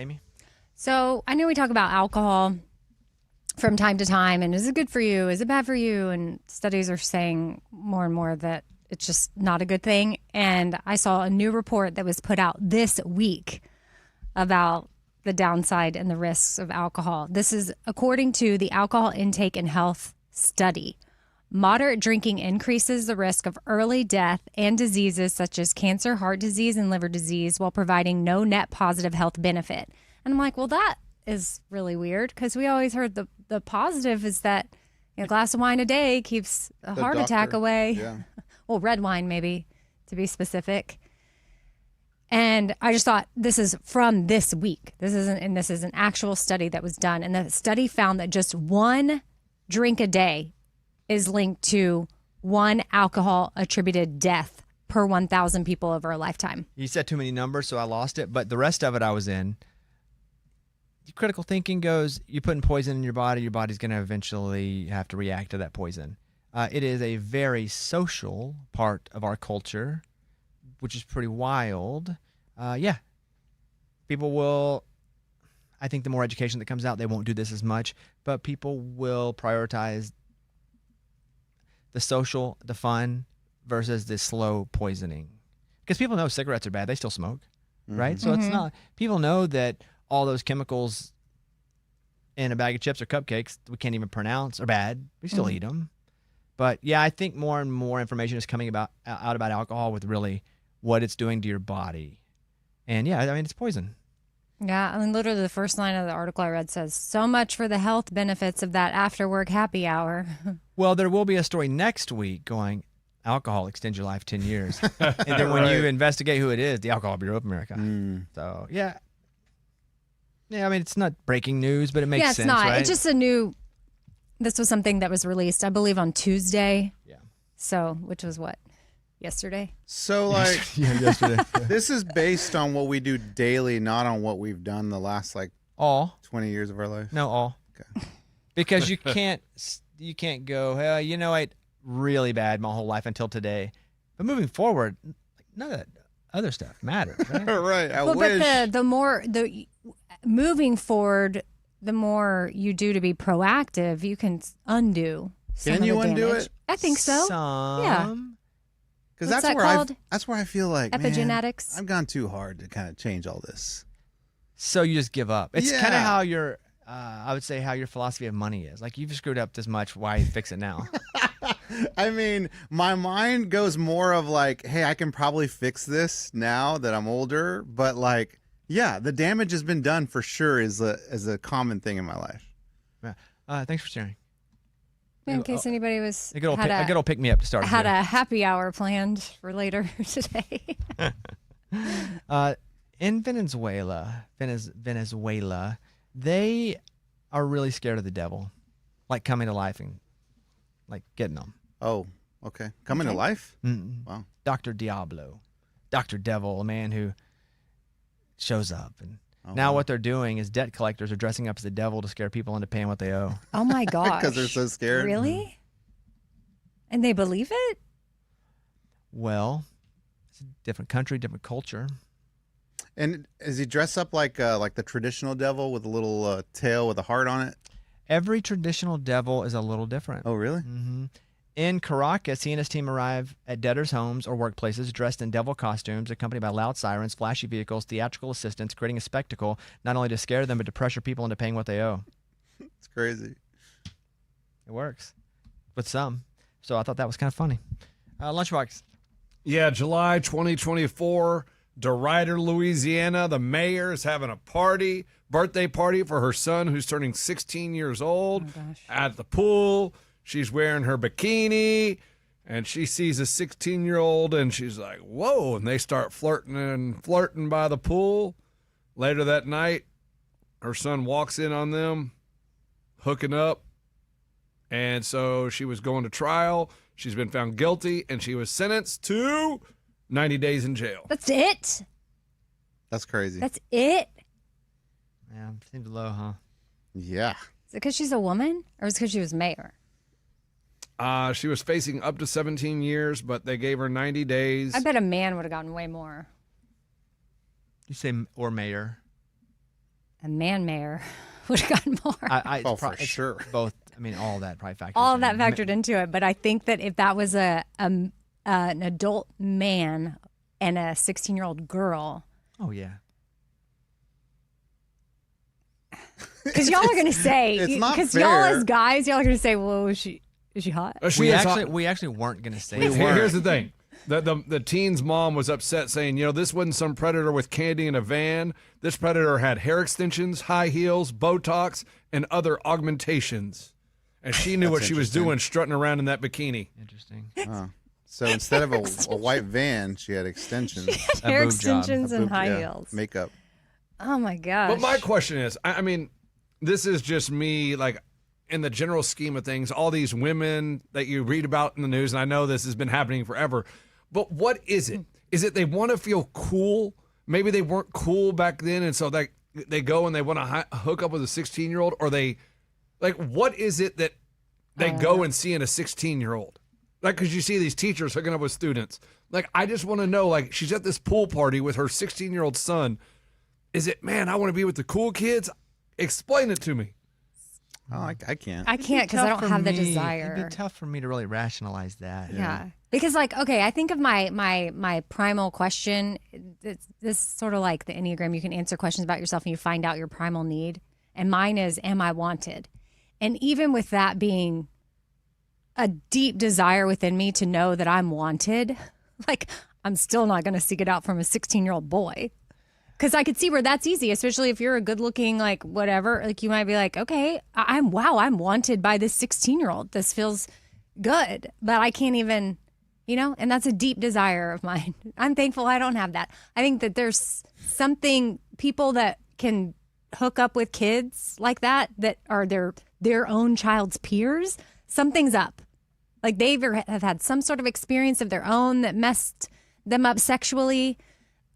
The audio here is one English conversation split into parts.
Amy? So I know we talk about alcohol from time to time, and is it good for you? Is it bad for you? And studies are saying more and more that it's just not a good thing. And I saw a new report that was put out this week about the downside and the risks of alcohol. This is according to the Alcohol Intake and Health Study. Moderate drinking increases the risk of early death and diseases such as cancer, heart disease, and liver disease while providing no net positive health benefit. And I'm like, well, that is really weird because we always heard the positive is that a glass of wine a day keeps a heart attack away. Yeah. Well, red wine maybe, to be specific. And I just thought this is from this week. This is an actual study that was done. And the study found that just one drink a day is linked to one alcohol attributed death per 1,000 people over a lifetime. You said too many numbers, so I lost it. But the rest of it I was in. Critical thinking goes, you're putting poison in your body's going to eventually have to react to that poison. It is a very social part of our culture, which is pretty wild. Yeah. People will, I think the more education that comes out, they won't do this as much, but people will prioritize the social, the fun, versus the slow poisoning. Because people know cigarettes are bad. They still smoke, right? So it's not, people know that all those chemicals in a bag of chips or cupcakes we can't even pronounce are bad. We still eat them. But yeah, I think more and more information is coming out about alcohol with really what it's doing to your body. And yeah, I mean, it's poison. Yeah, I mean, literally the first line of the article I read says, so much for the health benefits of that after-work happy hour. Well, there will be a story next week going, alcohol extends your life 10 years. And then when you investigate who it is, the Alcohol Bureau of America. So, yeah. Yeah, I mean, it's not breaking news, but it makes sense, Yeah, it's not. right? It's just this was something that was released, I believe, on Tuesday. Yeah. So, which was what? Yesterday? So, like, yesterday. this is based on what we do daily, not on what we've done the last, like, All. 20 years of our life. No, all. Okay. Because you can't go, hey, you know, I really bad my whole life until today. But moving forward, none of that other stuff matters, right? Right. I wish. But the moving forward, the more you do to be proactive, you can undo some Can of you the undo damage. it? I think so. Some. Yeah. Because What's that's that where called? that's where I feel like, man, Epigenetics. I've gone too hard to kind of change all this. So you just give up. It's kind of Yeah. how your, I would say, how your philosophy of money is. Like, you've screwed up this much. Why fix it now? I mean, my mind goes more of like, hey, I can probably fix this now that I'm older. But like, yeah, the damage has been done for sure is a common thing in my life. Yeah. Thanks for sharing. In case anybody was A good old pick me up to start. had a happy hour planned for later today. In Venezuela, they are really scared of the devil, like coming to life and like getting them. Oh, okay. Coming to life? Mm-mm. Wow. Dr. Diablo, Dr. Devil, a man who shows up. And now what they're doing is debt collectors are dressing up as the devil to scare people into paying what they owe. Oh my gosh. Because they're so scared. Really? And they believe it? Well, it's a different country, different culture. And is he dressed up like the traditional devil with a little tail with a heart on it? Every traditional devil is a little different. Oh, really? Mm-hmm. In Caracas, he and his team arrive at debtors' homes or workplaces dressed in devil costumes, accompanied by loud sirens, flashy vehicles, theatrical assistants, creating a spectacle not only to scare them, but to pressure people into paying what they owe. It's crazy. It works with some. So I thought that was kind of funny. Lunchbox. Yeah, July 2024, DeRuyter, Louisiana. The mayor is having a birthday party for her son who's turning 16 years old at the pool. She's wearing her bikini, and she sees a 16-year-old, and she's like, whoa, and they start flirting by the pool. Later that night, her son walks in on them, hooking up, and so she was going to trial. She's been found guilty, and she was sentenced to 90 days in jail. That's it? That's crazy. That's it? Yeah, seems low, huh? Yeah. Is it because she's a woman, or is it because she was mayor? She was facing up to 17 years, but they gave her 90 days. I bet a man would have gotten way more. You say or mayor? a man mayor would have gotten more. For sure. Both. I mean, all that probably factors. All of that in. factored into it. But I think that if that was an adult man and a 16-year-old girl, Oh yeah. because y'all are going to say, it's not because y'all fair. as guys, y'all are going to say, well, is she hot? We actually weren't gonna say that. Here's the thing. The teen's mom was upset saying, this wasn't some predator with candy in a van. This predator had hair extensions, high heels, Botox, and other augmentations. And she knew what she was doing strutting around in that bikini. Interesting. So instead of a white van, she had extensions. Hair boob job. extensions and high heels. Makeup. Oh my gosh. But my question is, I mean, this is just me, like, in the general scheme of things, all these women that you read about in the news, and I know this has been happening forever, but what is it? Is it they want to feel cool? Maybe they weren't cool back then, and so they go and they want to hook up with a 16-year-old, or they, like, what is it that they go and see in a 16-year-old? Like, because you see these teachers hooking up with students. Like, I just want to know, like, she's at this pool party with her 16-year-old son. Is it, man, I want to be with the cool kids? Explain it to me. Oh, I can't. I can't because I don't have the desire. It'd be tough for me to really rationalize that. Yeah. Because, like, okay, I think of my primal question. This is sort of like the Enneagram. You can answer questions about yourself and you find out your primal need. And mine is, am I wanted? And even with that being a deep desire within me to know that I'm wanted, like, I'm still not going to seek it out from a 16-year-old boy. Because I could see where that's easy, especially if you're a good-looking, like, whatever. Like, you might be like, okay, I'm wanted by this 16-year-old. This feels good, but I can't even, and that's a deep desire of mine. I'm thankful I don't have that. I think that there's people that can hook up with kids like that are their own child's peers. Something's up. Like, have had some sort of experience of their own that messed them up sexually,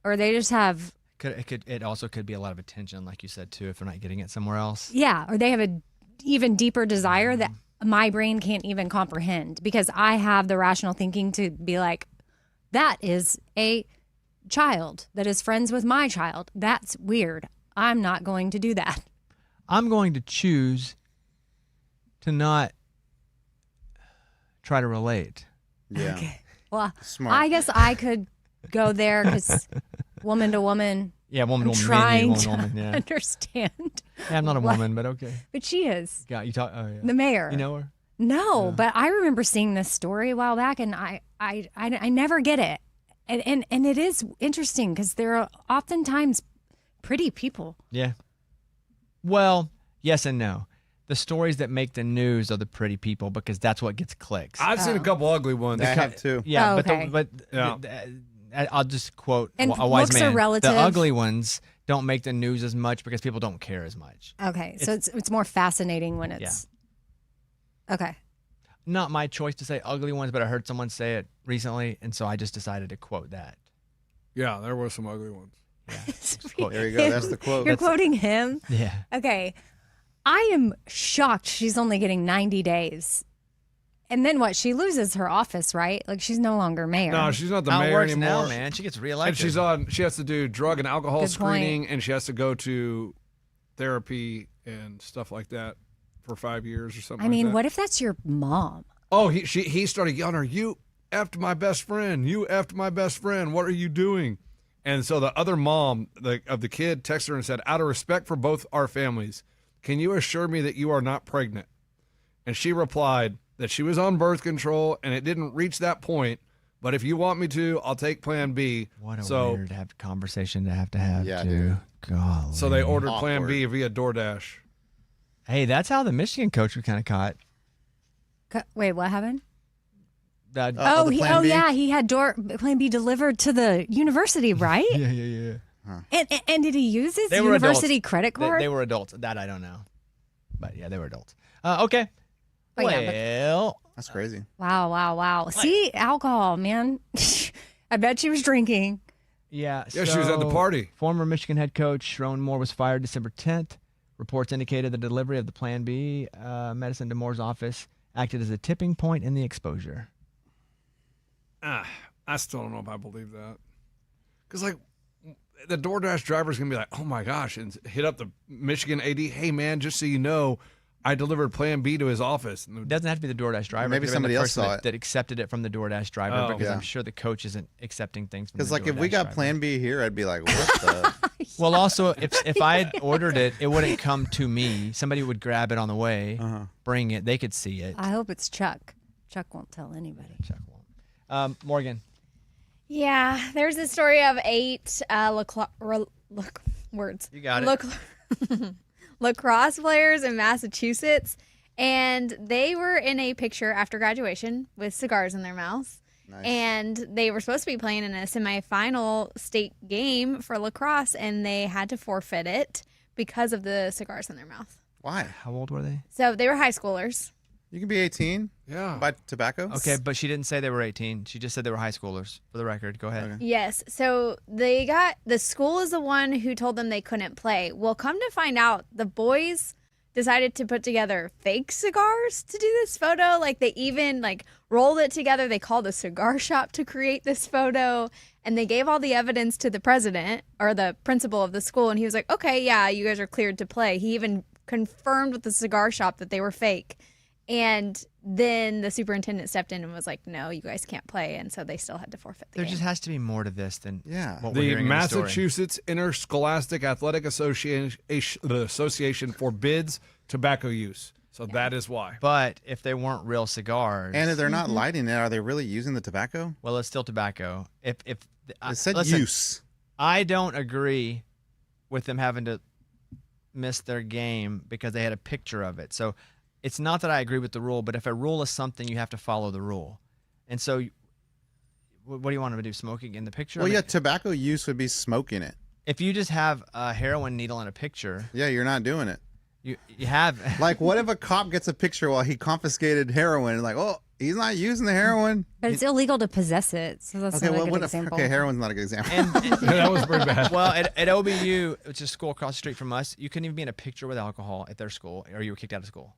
or they just have... It also could be a lot of attention, like you said too, if they're not getting it somewhere else. Yeah, or they have a even deeper desire that my brain can't even comprehend, because I have the rational thinking to be like, that is a child that is friends with my child. That's weird. I'm not going to do that. I'm going to choose to not try to relate. Yeah. Okay. Well, Smart. I guess I could go there because woman to woman. Yeah, woman, I'm woman, trying woman, to woman, yeah. understand. Yeah, I'm not a what- woman, but okay. But she is Got you talk. Oh yeah. the mayor. You know her? No, but I remember seeing this story a while back, and I never get it. And it is interesting because there are oftentimes pretty people. Yeah. Well, yes and no. The stories that make the news are the pretty people because that's what gets clicks. I've seen a couple ugly ones. I have too. Yeah, Oh, okay. Yeah. I'll just quote And a wise looks are man. relative. The ugly ones don't make the news as much because people don't care as much. Okay, so it's more fascinating when it's okay. Not my choice to say ugly ones, but I heard someone say it recently, and so I just decided to quote that. Yeah, there were some ugly ones. Quote. There you go. That's the quote. You're quoting him. Yeah. Okay, I am shocked. She's only getting 90 days. And then what? She loses her office, right? Like, she's no longer mayor. No, she's not the How it mayor works anymore. now, man. She gets And reelected. she has to do drug and alcohol Good screening, point. and she has to go to therapy and stuff like that for 5 years or something. I mean, like that. what if that's your mom? Oh, he started yelling at her, "You effed my best friend! You effed my best friend! What are you doing?" And so the other mom of the kid texted her and said, "Out of respect for both our families, can you assure me that you are not pregnant?" And she replied that she was on birth control and it didn't reach that point. But if you want me to, I'll take Plan B. What a so, weird conversation to have, Yeah, too. dude. Golly. So they ordered Awkward. Plan B via DoorDash. Hey, that's how the Michigan coach was kind of caught. Wait, what happened? That, Oh, the Plan B? yeah, he had Plan B delivered to the university, right? yeah. And did he use his They were university adults. credit card? They were adults. That I don't know. But yeah, they were adults. Okay. Oh, yeah, but- Well, That's crazy. Wow. See, alcohol, man. I bet she was drinking. yeah. Yeah, she was at the so party. Former Michigan head coach Sharon Moore was fired December 10th. Reports indicated the delivery of the Plan B medicine to Moore's office acted as a tipping point in the exposure. I still don't know if I believe that. Because, like, the DoorDash driver's going to be like, oh, my gosh, and hit up the Michigan AD. Hey, man, just so you know, I delivered Plan B to his office. It doesn't have to be the DoorDash driver. Maybe It could have been somebody the else person saw that, it. that accepted it from the DoorDash driver Oh. because Yeah. I'm sure the coach isn't accepting things from Because the like if we DoorDash got driver. Plan B here, I'd be like, what the? Well, also, if I had ordered it, it wouldn't come to me. Somebody would grab it on the way, bring it. They could see it. I hope it's Chuck. Chuck won't tell anybody. Chuck won't. Morgan. Yeah, there's a story of 8 words. You got it. Lacrosse players in Massachusetts, and they were in a picture after graduation with cigars in their mouths. Nice. And they were supposed to be playing in a semifinal state game for lacrosse, and they had to forfeit it because of the cigars in their mouth. Why? How old were they? So they were high schoolers. You can be 18. Yeah. Buy tobacco. Okay, but she didn't say they were 18. She just said they were high schoolers. For the record, go ahead. Okay. Yes. So the school is the one who told them they couldn't play. Well, come to find out, the boys decided to put together fake cigars to do this photo. Like they even like rolled it together. They called a cigar shop to create this photo, and they gave all the evidence to the president or the principal of the school, and he was like, "Okay, yeah, you guys are cleared to play." He even confirmed with the cigar shop that they were fake. And then the superintendent stepped in and was like, "No, you guys can't play," and so they still had to forfeit the There game. just has to be more to this than Yeah. what we're The hearing in the story. Massachusetts Interscholastic Athletic Association forbids tobacco use. So that is why. But if they weren't real cigars, And if they're not lighting it, are they really using the tobacco? well, it's still tobacco. If It said listen, use. I don't agree with them having to miss their game because they had a picture of it. So it's not that I agree with the rule, but if a rule is something, you have to follow the rule. And so, what do you want them to do? Smoking in the picture? Well, I mean, yeah, tobacco use would be smoking it. If you just have a heroin needle in a picture, Yeah, you're not doing it. you have Like, what if a cop gets a picture while he confiscated heroin? And like, oh, he's not using the heroin. But it's illegal to possess it, so that's Okay, not well, a good what if? example. Okay, heroin's not a good example. and That was pretty bad. well, at OBU, which is a school across the street from us, you couldn't even be in a picture with alcohol at their school, or you were kicked out of school.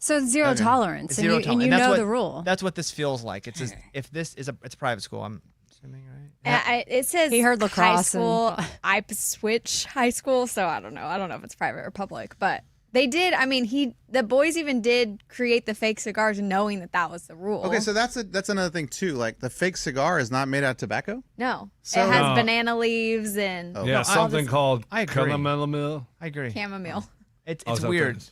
So it's zero Okay. tolerance, It's and zero you, tolerance. and you That's know what- the rule. That's what this feels like. It's just, if this is it's a private school, I'm assuming, right? It says He heard high lacrosse school. I switch high school, so I don't know. I don't know if it's private or public, but they did. I mean, the boys even did create the fake cigars, knowing that was the rule. Okay, so that's another thing too. Like the fake cigar is not made out of tobacco. no, So- it has No. banana leaves and Oh. Yeah, No, something called I agree. chamomile. I agree. chamomile. It's Oh, is that what weird. that is?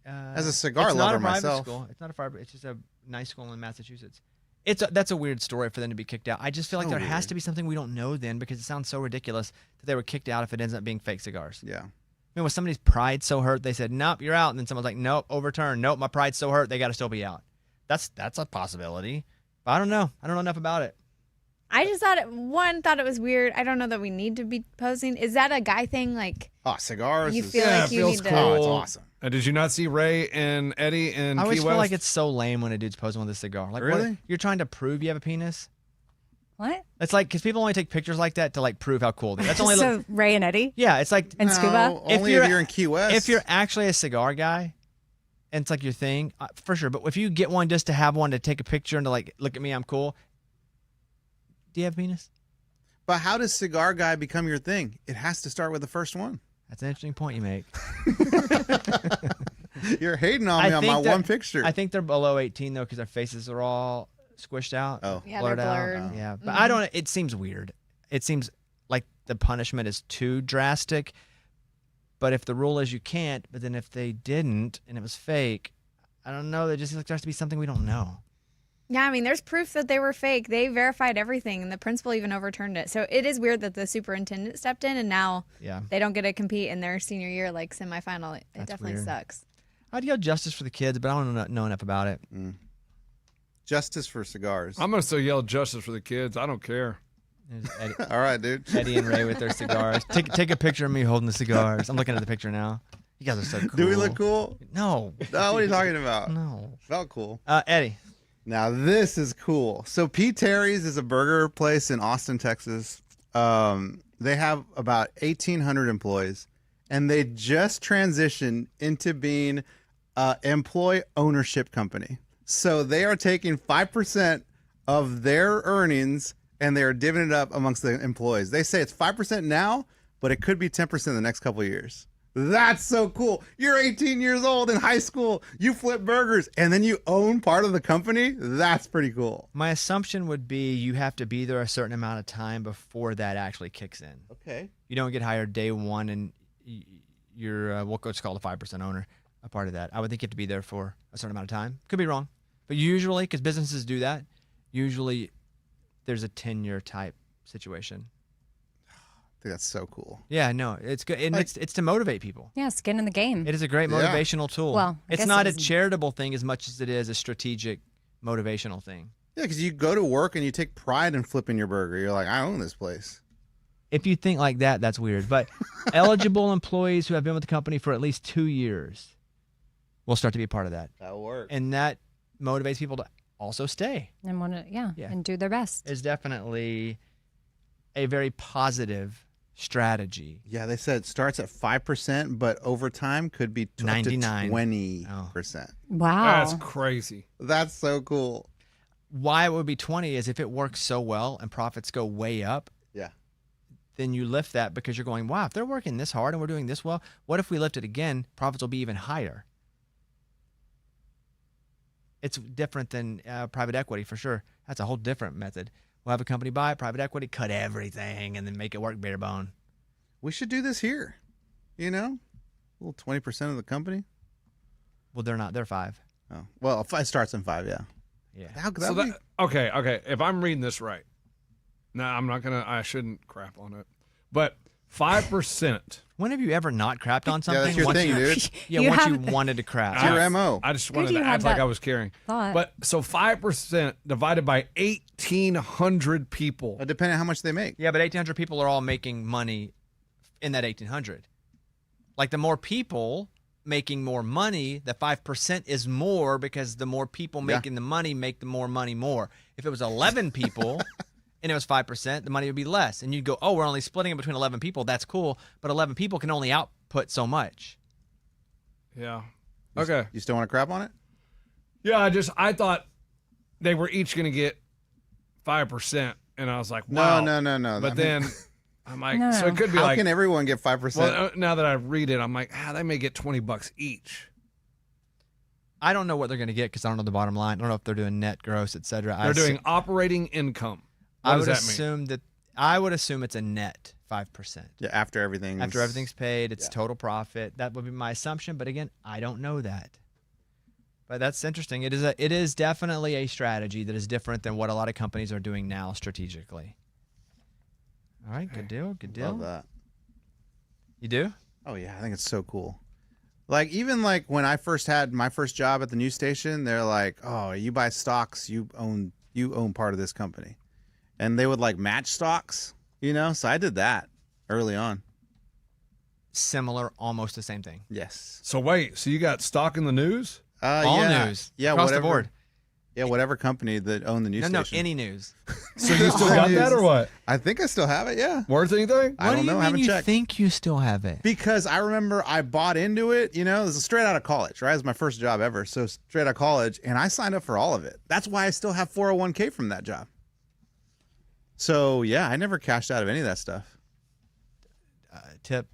As a cigar it's not lover a private myself. school. It's not a private. It's just a nice school in Massachusetts. That's a weird story for them to be kicked out. I just feel like So there has weird. to be something we don't know then, because it sounds so ridiculous that they were kicked out if it ends up being fake cigars. Yeah. I mean, was somebody's pride so hurt they said, "Nope, you're out," and then someone's like, "Nope, overturned. Nope, my pride's so hurt they got to still be out." That's a possibility. But I don't know. I don't know enough about it. I just thought it was weird. I don't know that we need to be posing. Is that a guy thing? Like Oh, cigars. you is- feel Yeah, like it you feels need cool. Oh, it's awesome. Did you not see Ray and Eddie in I always Key feel West? like it's so lame when a dude's posing with a cigar. Like, Really? what, you're trying to prove you have a penis? What? It's like, because people only take pictures like that to like prove how cool they are. That's only So Ray and Eddie yeah. It's like and Scuba. No, only if you're in Key West. if you're actually a cigar guy, and it's like your thing, for sure. But if you get one just to have one to take a picture and to like look at me, I'm cool. Do you have a penis? But how does cigar guy become your thing? It has to start with the first one. That's an interesting point you make. You're hating on me on my they're- one picture. I think they're below 18 though, because their faces are all squished out. Oh. Yeah, they're blurred out. blurred. Yeah, but I don't. It seems weird. It seems like the punishment is too drastic. But if the rule is you can't, but then if they didn't and it was fake, I don't know. There just has to be something we don't know. Yeah, I mean, there's proof that they were fake. They verified everything, and the principal even overturned it. So it is weird that the superintendent stepped in, and now Yeah. they don't get to compete in their senior year, like semifinal. It That's definitely weird. sucks. I'd yell justice for the kids, but I don't know enough about it. Justice for cigars. I'm gonna still yell justice for the kids. I don't care. There's Eddie, All right, dude. Eddie and Ray with their cigars. Take a picture of me holding the cigars. I'm looking at the picture now. You guys are so cool. Do we look cool? No. No, what are you talking about? No. Felt cool. Eddie. Now this is cool. So Pete Terry's is a burger place in Austin, Texas. They have about 1,800 employees, and they just transitioned into being an employee ownership company. So they are taking 5% of their earnings and they are divvying it up amongst the employees. They say it's 5% now, but it could be 10% in the next couple of years. That's so cool. You're 18 years old in high school. You flip burgers and then you own part of the company. That's pretty cool. My assumption would be you have to be there a certain amount of time before that actually kicks in. Okay. You don't get hired day one and you're, we'll just call the 5% owner a part of that. I would think you have to be there for a certain amount of time. Could be wrong. But usually, because businesses do that, usually there's a tenure type situation. I think that's so cool. Yeah, no, it's good. And it's to motivate people. Yeah, skin in the game. It is a great motivational tool. Well, I it's guess not it a isn't. charitable thing as much as it is a strategic motivational thing. Yeah, because you go to work and you take pride in flipping your burger. You're like, I own this place. If you think like that, that's weird. But eligible employees who have been with the company for at least 2 years will start to be a part of that. That'll work. And that motivates people to also stay. And want to, Yeah. and do their best. It's definitely a very positive strategy. Yeah, they said it starts at 5%, but over time could be 99. 20%. Wow. That's crazy. That's so cool. Why it would be 20 is if it works so well and profits go way up, Yeah. then you lift that because you're going, wow, if they're working this hard and we're doing this well, what if we lift it again? Profits will be even higher. It's different than private equity for sure. That's a whole different method. We'll have a company buy it, private equity, cut everything, and then make it work bare bone. We should do this here. You know? A little 20% of the company. Well, they're not. They're 5. Oh. Well, if it starts in 5, yeah. Yeah. How could So that be? that, okay. If I'm reading this right, no, I'm not gonna. I shouldn't crap on it. But 5%. When have you ever not crapped on something? Yeah, that's your once thing, you, dude. Yeah, You once have- you wanted to crap. Your MO. I just wanted you to had act like that I was caring. thought. But so 5% divided by 1,800 people. Depending on how much they make. Yeah, but 1,800 people are all making money in that 1,800. Like the more people making more money, the 5% is more because the more people Yeah. making the money make the more money more. If it was 11 people and it was 5%, the money would be less. And you'd go, oh, we're only splitting it between 11 people. That's cool. But 11 people can only output so much. Yeah. Okay. You still want to crap on it? Yeah, I thought they were each going to get 5%. And I was like, wow. No. But then I'm like, No. so it could be How like, can everyone get 5%? well, now that I read it, I'm like, they may get $20 each. I don't know what they're going to get because I don't know the bottom line. I don't know if they're doing net, gross, et cetera. They're doing operating income. What I does would that mean? assume that I would assume it's a net 5%. yeah, after everything's paid, it's total profit. That would be my assumption, but again, I don't know that. But that's interesting. It is definitely a strategy that is different than what a lot of companies are doing now strategically. All right, good deal, good deal. Love that. You do? Oh yeah, I think it's so cool. Like even like when I first had my first job at the news station, they're like, "Oh, you buy stocks, you own part of this company," and they would like match stocks, you know. So I did that early on. Similar, almost the same thing. Yes. So wait, so you got stock in the news? All yeah. news, Yeah, across whatever. the board. Yeah, whatever company that owned the news No, station. any news. So you still got that or what? I think I still have it. Yeah. Worth anything? I don't know. What do Haven't you mean you checked. think you still have it? Because I remember I bought into it, you know, it was straight out of college, right? It was my first job ever. So straight out of college, and I signed up for all of it. That's why I still have 401k from that job. So yeah, I never cashed out of any of that stuff. Tip.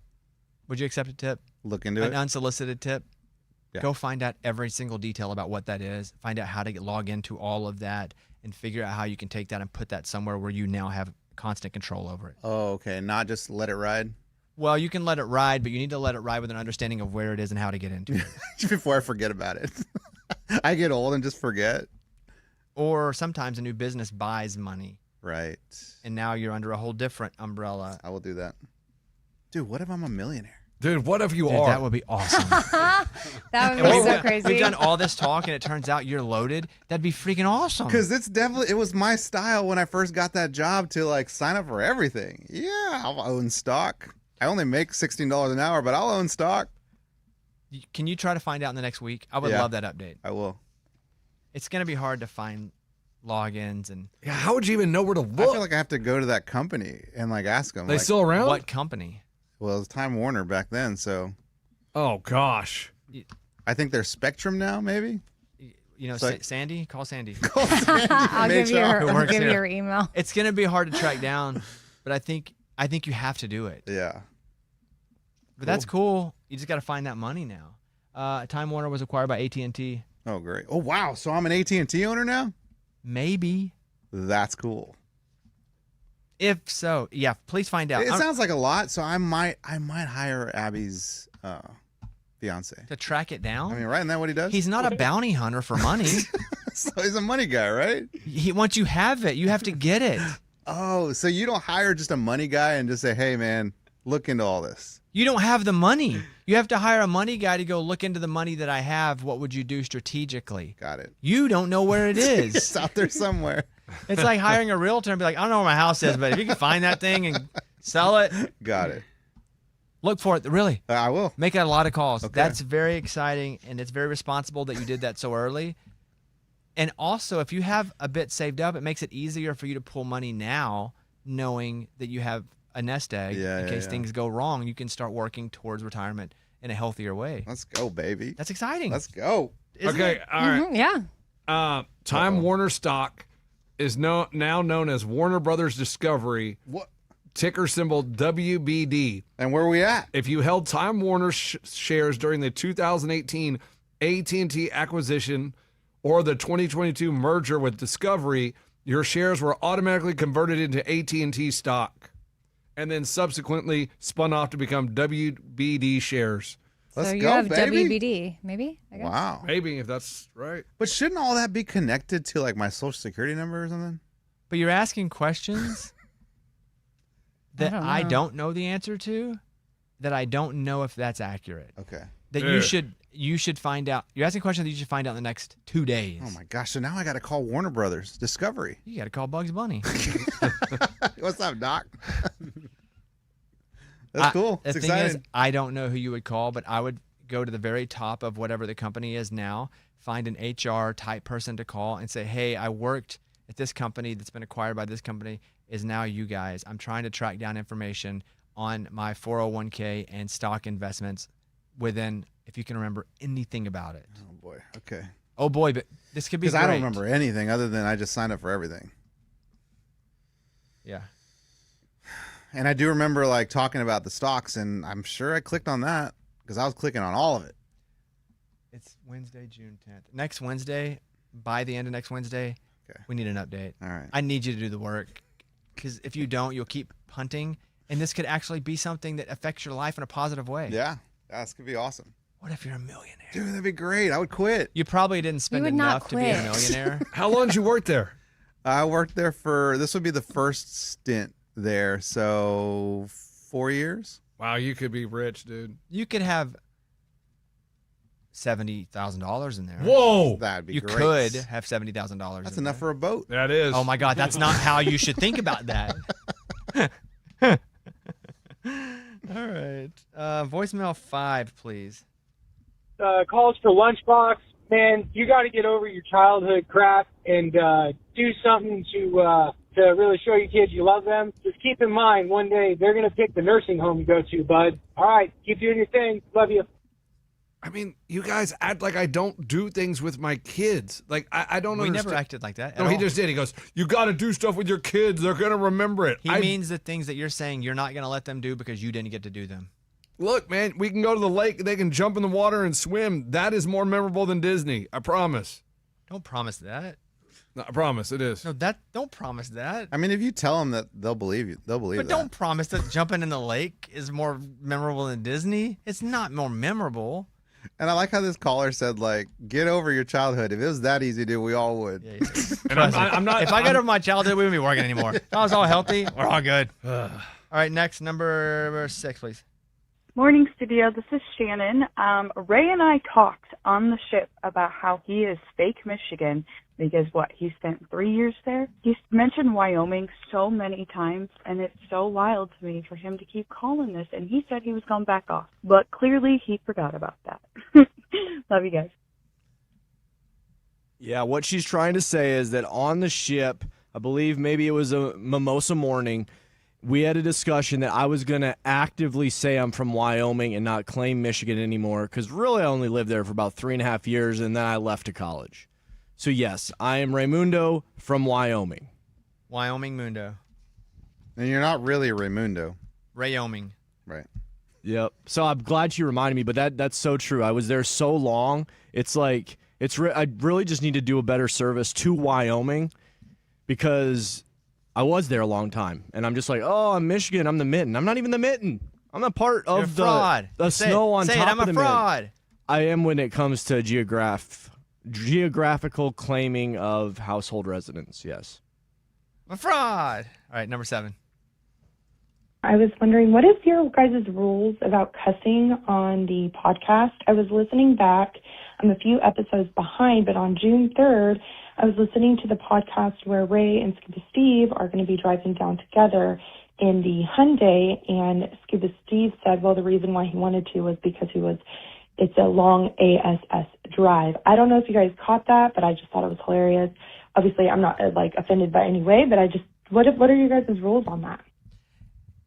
Would you accept a tip? Look into An it. unsolicited tip? Yeah. Go find out every single detail about what that is. Find out how to log into all of that and figure out how you can take that and put that somewhere where you now have constant control over it. Oh, okay. Not just let it ride. Well, you can let it ride, but you need to let it ride with an understanding of where it is and how to get into it. Before I forget about it. I get old and just forget. Or sometimes a new business buys money, Right. and now you're under a whole different umbrella. I will do that. Dude, what if I'm a millionaire? Dude, what if you Dude, are? that would be awesome. That would And be so crazy. We've done all this talk, and it turns out you're loaded. That'd be freaking awesome. Because it was my style when I first got that job to like sign up for everything. Yeah, I'll own stock. I only make $16 an hour, but I'll own stock. Can you try to find out in the next week? I would Yeah. love that update. I will. It's going to be hard to find logins and Yeah, how would you even know where to I look? feel like I have to go to that company and like ask them. they like, still around? what company. Well, it was Time Warner back then, so Oh, gosh. I think they're Spectrum now, maybe. You know, So- Sandy? Call Sandy. I'll give you HR. Who I'll works give you here. your email. It's going to be hard to track down, but I think you have to do it. Yeah. But that's cool. You just got to find that money now. Time Warner was acquired by AT&T. Oh, great. Oh, wow. So I'm an AT&T owner now? Maybe. That's cool. If so, yeah, please find out. It sounds like a lot, so I might hire Abby's fiance. To track it down? I mean, right? Isn't that what he does? He's not a bounty hunter for money. So he's a money guy, right? Once you have it, you have to get it. Oh, so you don't hire just a money guy and just say, hey, man, look into all this. You don't have the money. You have to hire a money guy to go look into the money that I have. What would you do strategically? Got it. You don't know where it is. It's out there somewhere. It's like hiring a realtor and be like, I don't know where my house is, but if you can find that thing and sell it, Got it. look for it. Really. I will. Make a lot of calls. Okay. That's very exciting, and it's very responsible that you did that so early. And also, if you have a bit saved up, it makes it easier for you to pull money now, knowing that you have a nest egg in case things go wrong. You can start working towards retirement in a healthier way. Let's go, baby. That's exciting. Let's go. Isn't Okay, it? all right. Yeah. Time Warner stock is now known as Warner Brothers Discovery, What? ticker symbol WBD. And where are we at? If you held Time Warner shares during the 2018 AT&T acquisition or the 2022 merger with Discovery, your shares were automatically converted into AT&T stock and then subsequently spun off to become WBD shares. Let's so you go, have baby. WBD, maybe? I guess. Wow. Maybe, if that's right. But shouldn't all that be connected to like my social security number or something? But you're asking questions that don't I know. don't know the answer to, that I don't know if that's accurate. Okay. That Yeah. you should find out. You're asking questions that you should find out in the next 2 days. Oh my gosh. So now I got to call Warner Brothers Discovery. You got to call Bugs Bunny. What's up, Doc? That's cool. The It's thing exciting. is, I don't know who you would call, but I would go to the very top of whatever the company is now, find an HR type person to call and say, hey, I worked at this company that's been acquired by this company, is now you guys. I'm trying to track down information on my 401k and stock investments within, if you can remember anything about it. Oh boy. Okay. Oh boy, but this could be Because great. I don't remember anything other than I just signed up for everything. Yeah. And I do remember like talking about the stocks, and I'm sure I clicked on that because I was clicking on all of it. It's Wednesday, June 10th. Next Wednesday, by the end of next Wednesday, Okay. we need an update. All right. I need you to do the work, because if you don't, you'll keep punting, and this could actually be something that affects your life in a positive way. Yeah. This could be awesome. What if you're a millionaire? Dude, that'd be great. I would quit. You probably didn't spend would not enough to be a quit. millionaire. How long did you work there? I worked there this would be the first stint there. So 4 years. Wow, you could be rich, dude. You could have $70,000 in there. Whoa, That'd be You great. could have $70,000. That's in enough there. for a boat. that is. Oh my God, that's not how you should think about that. All right. Voicemail 5, please. Calls for Lunchbox. Man, you got to get over your childhood crap and do something to really show your kids you love them. Just keep in mind, one day they're going to pick the nursing home you go to, bud. All right, keep doing your thing. Love you. I mean, you guys act like I don't do things with my kids. Like, I don't We understand. never acted like that. No, at he all. just did. He goes, you got to do stuff with your kids. They're going to remember it. He means the things that you're saying you're not going to let them do because you didn't get to do them. Look, man, we can go to the lake. They can jump in the water and swim. That is more memorable than Disney. I promise. Don't promise that. No, I promise it is. No, don't promise that. I mean, if you tell them that, they'll believe you. They'll believe But that. don't promise that jumping in the lake is more memorable than Disney. It's not more memorable. And I like how this caller said, like, get over your childhood. If it was that easy to do, we all would. Yeah, yeah. And I'm not. If I got over my childhood, we wouldn't be working anymore. If I was all healthy, we're all good. All right, next, number 6, please. Morning, studio. This is Shannon. Ray and I talked on the ship about how he is fake Michigan because, he spent 3 years there? He's mentioned Wyoming so many times, and it's so wild to me for him to keep calling this, and he said he was going to back off. But clearly he forgot about that. Love you guys. Yeah, what she's trying to say is that on the ship, I believe maybe it was a mimosa morning, we had a discussion that I was going to actively say I'm from Wyoming and not claim Michigan anymore because really I only lived there for about 3.5 years and then I left to college. So yes, I am Raymundo from Wyoming. Wyoming Mundo. And you're not really Raymundo. Wyoming. Right. Yep. So I'm glad you reminded me, but that's so true. I was there so long. It's like I really just need to do a better service to Wyoming because I was there a long time, and I'm just like, oh, I'm Michigan. I'm the mitten. I'm not even the mitten. I'm not part You're a of fraud. the Say snow on say top it, I'm of the a mitten. fraud. I am when it comes to geographical claiming of household residence. Yes. I'm a fraud. All right, number 7. I was wondering, what is your guys' rules about cussing on the podcast? I was listening back. I'm a few episodes behind, but on June 3rd, I was listening to the podcast where Ray and Scuba Steve are going to be driving down together in the Hyundai, and Scuba Steve said, well, the reason why he wanted to was because it's a long ASS drive. I don't know if you guys caught that, but I just thought it was hilarious. Obviously, I'm not offended by any way, but what are you guys' rules on that?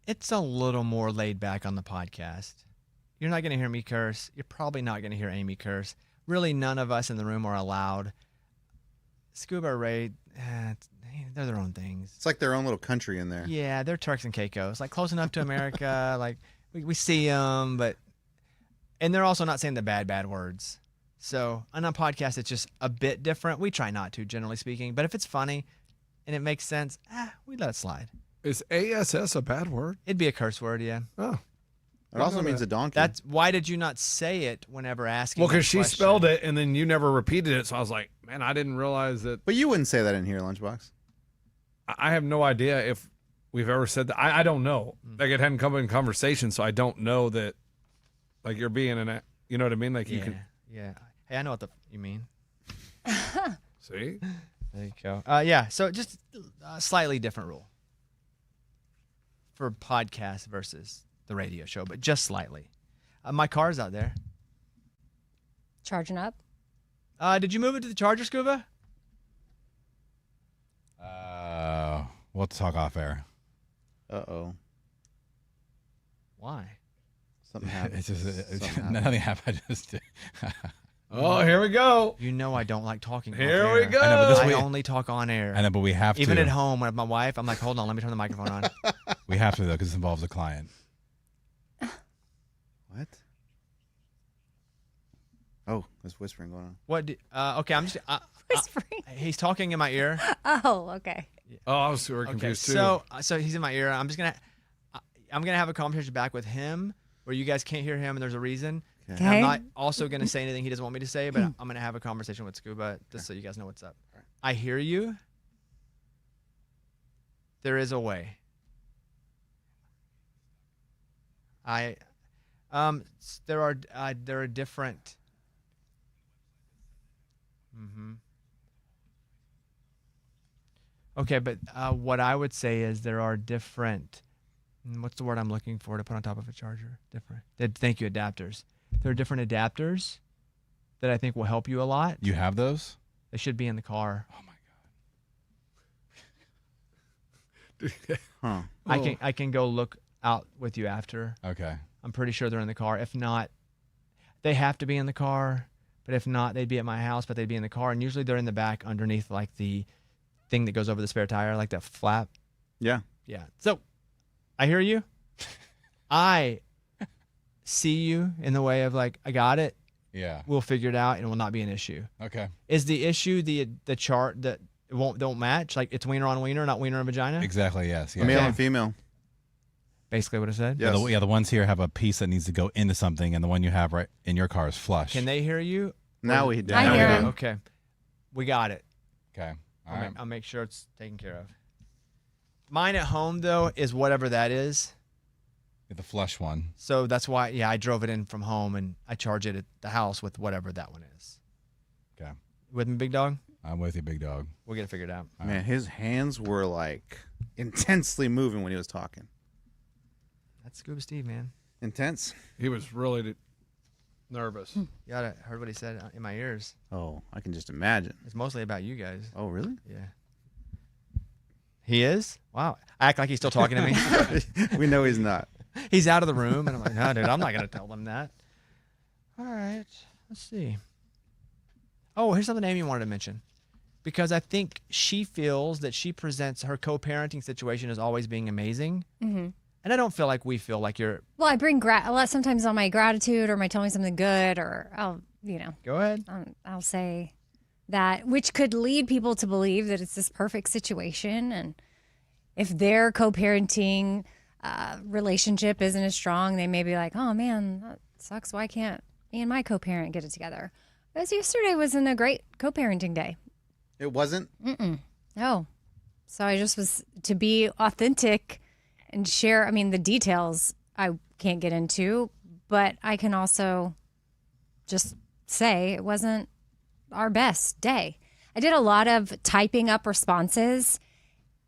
It's a little more laid back on the podcast. You're not going to hear me curse. You're probably not going to hear Amy curse. Really, none of us in the room are allowed. Scuba or Ray, they're their own things. It's like their own little country in there. Yeah, they're Turks and Caicos, like close enough to America. Like we see them, and they're also not saying the bad words. So on a podcast, it's just a bit different. We try not to, generally speaking, but if it's funny and it makes sense, we let it slide. Is ASS a bad word? It'd be a curse word, yeah. Oh. It also means a donkey. That's why did you not say it whenever asking? Well, because that she question? spelled it and then you never repeated it, so I was like, man, I didn't realize that. But you wouldn't say that in here, Lunchbox. I have no idea if we've ever said that. I don't know. Like it hadn't come in conversation, so I don't know that. Like you're being you know what I mean? Like you can. Yeah. Hey, I know what you mean. See? There you go. Yeah. So just a slightly different rule for podcast versus the radio show, but just slightly. My car's out there. Charging up. Did you move it to the charger, Scuba? We'll talk off air. Uh-oh. Why? Something happened. It's just nothing happened. I just Oh, here we go. You know I don't like talking. Here off we air. go. I know, but I only talk on air. I know, but we have to. Even at home with my wife, I'm like, hold on, let me turn the microphone on. We have to though, because this involves a client. What? Oh, there's whispering going on. What? Okay, I'm just. Whispering. He's talking in my ear. Oh, okay. Oh, I was super Okay, confused too. so he's in my ear. I'm gonna have a conversation back with him where you guys can't hear him, and there's a reason. Okay. I'm not also gonna say anything he doesn't want me to say, but I'm gonna have a conversation with Scuba just so you guys know what's up. I hear you. There is a way. There are different. Okay, but what I would say is there are different. What's the word I'm looking for to put on top of a charger? Different. Thank you, adapters. There are different adapters that I think will help you a lot. You have those? They should be in the car. Oh my god. Huh. I can go look out with you after. Okay. I'm pretty sure they're in the car. If not, they have to be in the car. But if not, they'd be at my house, but they'd be in the car. And usually they're in the back underneath like the thing that goes over the spare tire, like that flap. Yeah. Yeah. So I hear you. I see you in the way of like, I got it. Yeah. We'll figure it out and it will not be an issue. Okay. Is the issue the chart that don't match? Like it's wiener on wiener, not wiener on vagina? Exactly. Yes. Male Yeah. and female. Basically what I said? Yes. The ones here have a piece that needs to go into something, and the one you have right in your car is flush. Can they hear you? Now we do. I hear him. Okay. We got it. Okay. All right. I'll make sure it's taken care of. Mine at home, though, is whatever that is. The flush one. So that's why, yeah, I drove it in from home and I charge it at the house with whatever that one is. Okay. With me, big dog? I'm with you, big dog. We'll get it figured out. Man, his hands were like intensely moving when he was talking. That's Scuba Steve, man. Intense. He was really nervous. You gotta heard what he said in my ears. Oh, I can just imagine. It's mostly about you guys. Oh, really? Yeah. He is? Wow. I act like he's still talking to me. We know he's not. He's out of the room, and I'm like, no, dude, I'm not going to tell them that. All right. Let's see. Oh, here's something Amy wanted to mention. Because I think she feels that she presents her co-parenting situation as always being amazing. Mm-hmm. And I don't feel like we feel like you're. Well, I bring a lot sometimes on my gratitude, or my tell me something good, or I'll, Go ahead. I'll say that, which could lead people to believe that it's this perfect situation. And if their co-parenting relationship isn't as strong, they may be like, oh man, that sucks. Why can't me and my co-parent get it together? Because yesterday wasn't a great co-parenting day. It wasn't? No. So I just was to be authentic and share. I mean, the details I can't get into, but I can also just say it wasn't our best day. I did a lot of typing up responses,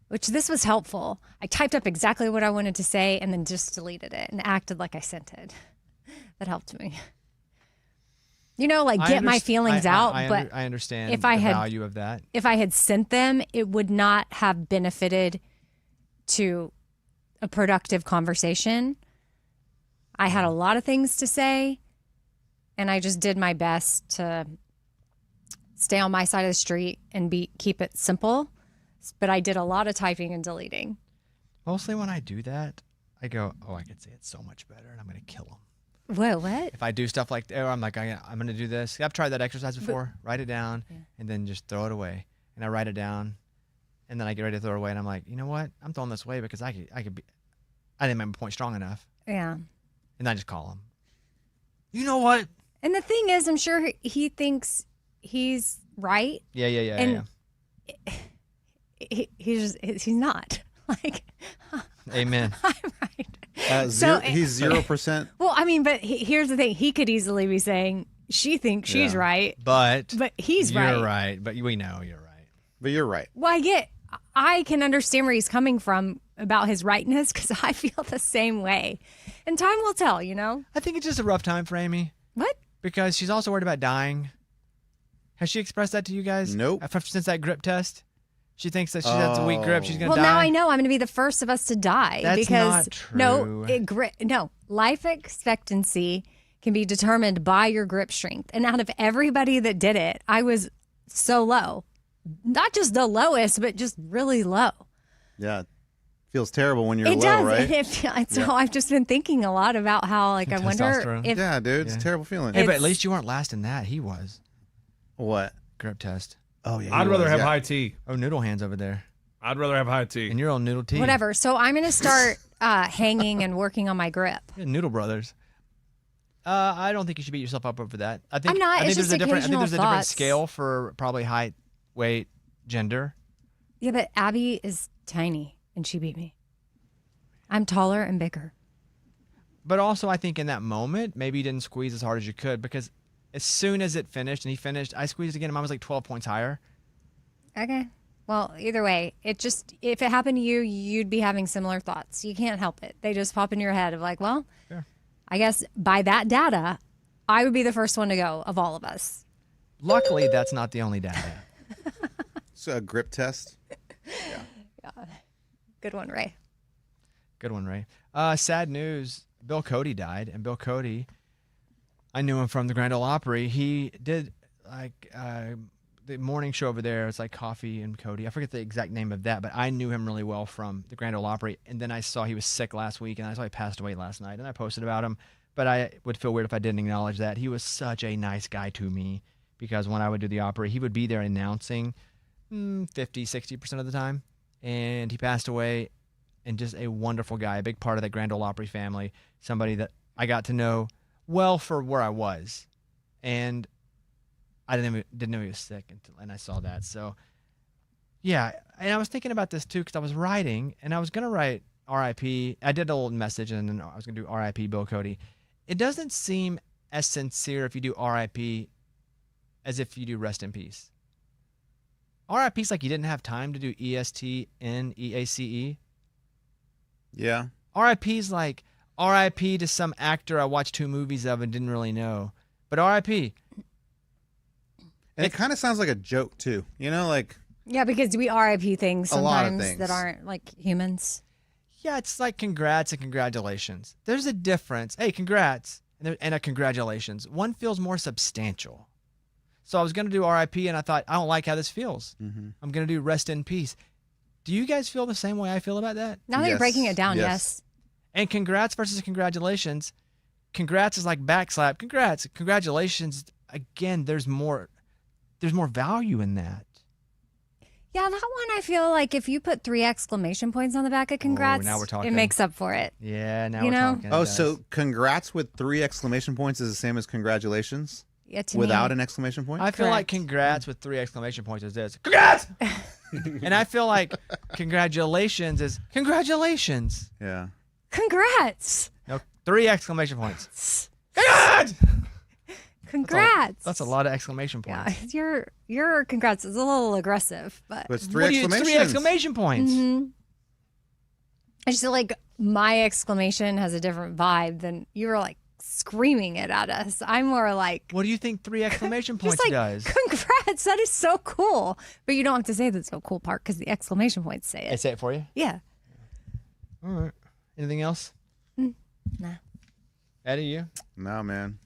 which this was helpful. I typed up exactly what I wanted to say and then just deleted it and acted like I sent it. That helped me. Like get my feelings out. But I understand if I the had, value of that. If I had sent them, it would not have benefited to a productive conversation. I had a lot of things to say, and I just did my best to stay on my side of the street and keep it simple. But I did a lot of typing and deleting. Mostly when I do that, I go, oh, I could say it so much better, and I'm going to kill them. What? If I do stuff like, I'm like, I'm going to do this. I've tried that exercise before. Write it down, and then just throw it away. And I write it down, and then I get ready to throw it away, and I'm like, you know what? I'm throwing this away because I didn't make my point strong enough. Yeah. And I just call him. You know what? And the thing is, I'm sure he thinks he's right. Yeah. And he's not. Like, amen. I'm right. He's 0%. Well, I mean, but here's the thing. He could easily be saying she thinks she's right. But he's right. You're right. But we know you're right. But you're right. Well, I can understand where he's coming from about his rightness because I feel the same way. And time will tell, I think it's just a rough time for Amy. What? Because she's also worried about dying. Has she expressed that to you guys? Nope. Since that grip test? She thinks that she has a weak grip. She's going to die. Well, now I know I'm going to be the first of us to die. That's because not true. No, life expectancy can be determined by your grip strength. And out of everybody that did it, I was so low. Not just the lowest, but just really low. Yeah. Feels terrible when you're it low, does. right? So I've just been thinking a lot about how, I wonder if... Yeah, dude. It's a terrible feeling. Hey, but at least you weren't last in that. He was. What? Grip test. Oh, yeah. I'd rather have high tea. Oh, noodle hands over there. I'd rather have high tea. And you're on noodle tea. Whatever. So I'm going to start hanging and working on my grip. Yeah, Noodle Brothers. I don't think you should beat yourself up over that. I think, I'm not. I think It's there's just a different. I think there's a different thoughts. scale for probably height, weight, gender. Yeah, but Abby is tiny and she beat me. I'm taller and bigger. But also, I think in that moment, maybe you didn't squeeze as hard as you could because as soon as it finished and he finished, I squeezed again and mine was like 12 points higher. Okay. Well, either way, if it happened to you, you'd be having similar thoughts. You can't help it. They just pop in your head of like, well, Sure. I guess by that data, I would be the first one to go of all of us. Luckily, that's not the only data. It's a grip test. Yeah. Good one, Ray. Good one, Ray. Sad news. Bill Cody died, and Bill Cody, I knew him from the Grand Ole Opry. He did the morning show over there. It's like Coffee and Cody. I forget the exact name of that, but I knew him really well from the Grand Ole Opry. And then I saw he was sick last week, and I saw he passed away last night, and I posted about him. But I would feel weird if I didn't acknowledge that. He was such a nice guy to me because when I would do the Opry, he would be there announcing 50, 60% of the time. And he passed away, and just a wonderful guy, a big part of that Grand Ole Opry family, somebody that I got to know well for where I was. And I didn't know he was sick and I saw that. So, yeah. And I was thinking about this, too, because I was writing, and I was going to write R.I.P. I did a little message, and then I was going to do R.I.P. Bill Cody. It doesn't seem as sincere if you do R.I.P. as if you do rest in peace. R.I.P. is like you didn't have time to do ESTNEACE. Yeah. R.I.P. is like R.I.P. to some actor I watched 2 movies of and didn't really know. But R.I.P. And it kind of sounds like a joke, too. Like... Yeah, because we RIP things A lot of sometimes things. that aren't like humans. Yeah, it's like congrats and congratulations. There's a difference. Hey, congrats and a congratulations. One feels more substantial. So I was going to do RIP, and I thought, I don't like how this feels. Mm-hmm. I'm going to do rest in peace. Do you guys feel the same way I feel about that? Now that you're Yes. breaking it down, Yes. yes. And congrats versus congratulations. Congrats is like backslap. Congrats. Congratulations. Again, there's more value in that. Yeah, that one I feel like if you put 3 exclamation points on the back of congrats, now we're talking. it makes up for it. Yeah, now You we're know? talking. It Oh, does. so congrats with 3 exclamation points is the same as congratulations Yeah, to without me. an exclamation point? I feel like Correct. congrats with 3 exclamation points is this. Congrats! And I feel like congratulations is congratulations. Yeah. Congrats. No, 3 exclamation points. Congrats! Congrats. That's a lot of exclamation points. Yeah, your congrats is a little aggressive, but But it's 3 What do you- exclamations. 3 exclamation points. I just feel like my exclamation has a different vibe than you were like screaming it at us. I'm more like, What do you think 3 exclamation just points like, does? congrats, that is so cool. But you don't have to say the so cool part because the exclamation points say I it. say it for you. Yeah. All right. Anything else? Nah, Eddie, you? No, man.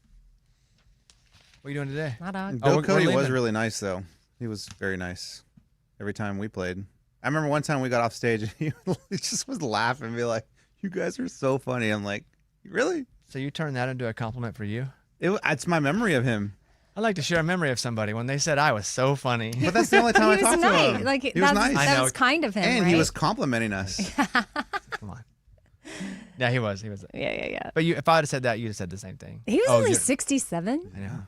What are you doing today? my dog. Bill we're Cody was leaving. really nice, though. He was very nice every time we played. I remember one time we got off stage and he just was laughing and be like, "You guys are so funny." I'm like, "Really?" So you turned that into a compliment for you? It's my memory of him. I'd like to share a mememory of somebody when they said I was so funny. But that's the only time I He was talked nice. to him. Like he was that's, nice. I that know. was kind of him, And right? he was complimenting us. Come on. Yeah, he was. Yeah. But if I would have said that, you'd have said the same thing. He was Oh, only you're- 67. I know.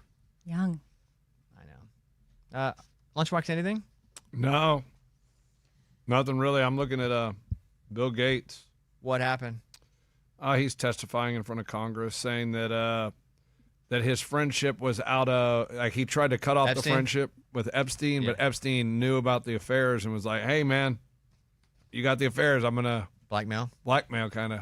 Young. I know. Lunchbox, anything? No, nothing really. I'm looking at Bill Gates. What happened? He's testifying in front of Congress, saying that that his friendship was out of like he tried to cut off Epstein? the friendship with Epstein, Yeah. but Epstein knew about the affairs and was like, "Hey, man, you got the affairs. I'm gonna Blackmail? blackmail, kind of."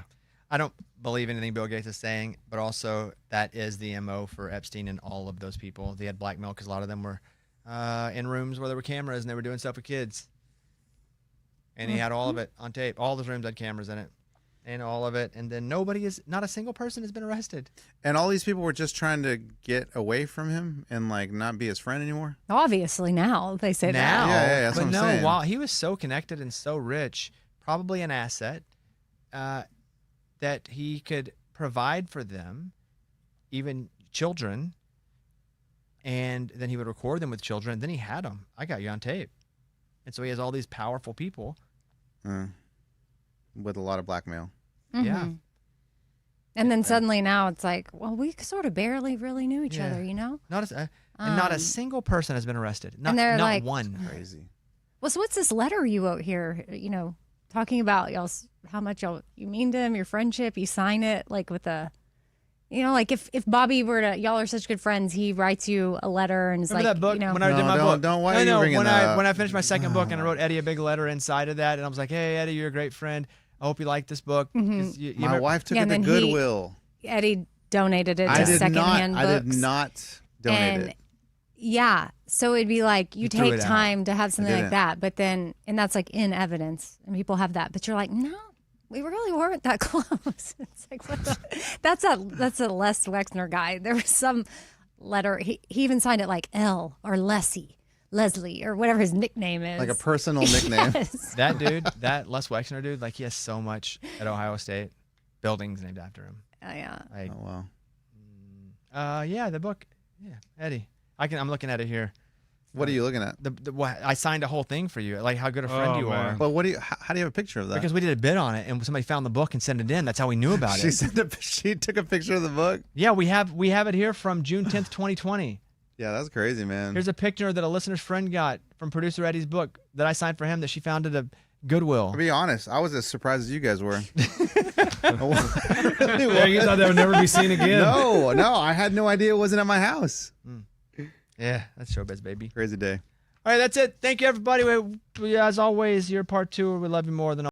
I don't believe anything Bill Gates is saying, but also that is the MO for Epstein and all of those people. They had blackmail because a lot of them were in rooms where there were cameras and they were doing stuff with kids. And he had all of it on tape. All those rooms had cameras in it. And all of it. And then not a single person has been arrested. And all these people were just trying to get away from him and like not be his friend anymore. Obviously now they say Now, that. Yeah, that's but what I'm no, saying. while he was so connected and so rich, probably an asset, that he could provide for them, even children, and then he would record them with children. Then he had them. I got you on tape. And so he has all these powerful people. With a lot of blackmail. Yeah. Mhm. And then suddenly now it's like, well, we sort of barely really knew each Yeah. other, you know? And not a single person has been arrested. Not, and they're not like- one. Crazy. Well, so what's this letter you wrote here, you know, talking about y'all's how much you mean to him, your friendship, you sign it like with a, you know, like if Bobby were to, y'all are such good friends, he writes you a letter and is Remember like, that book you know, when I did No, my don't- book? don't- why No, are you no, bringing when that I up? when I finished my second book and I wrote Eddie a big letter inside of that, and I was like, "Hey, Eddie, you're a great friend. I hope you like this book." 'Cause you My remember- wife took Yeah, it and to then Goodwill. Eddie donated it I to did secondhand not. books. I did not donate and it. yeah, so it'd be like you threw take it out. time to have something like didn't. that, but then and that's like in evidence, and people have that, but you're like, no, we really weren't that close. It's like what the, that's a Les Wexner guy. There was some letter he even signed it like L or Leslie or whatever his nickname is, Like a personal nickname. Yes. That dude, that Les Wexner dude, like he has so much at Ohio State, buildings named after him. Yeah. Like, Oh wow. yeah, the book, yeah, Eddie. I'm looking at it here. What are you looking at? I signed a whole thing for you, like how good a friend Oh, you man. are. Well, what do you? How do you have a picture of that? Because we did a bid on it, and somebody found the book and sent it in. That's how we knew about she it. she took a picture of the book. Yeah, we have it here from June 10th, 2020. Yeah, that's crazy, man. Here's a picture that a listener's friend got from producer Eddie's book that I signed for him that she found at a Goodwill. To be honest, I was as surprised as you guys were. Yeah, you thought that would never be seen again. No, I had no idea it wasn't at my house. Yeah, that's showbiz, baby. Crazy day. All right, that's it. Thank you, everybody. As always, you're part two. We love you more than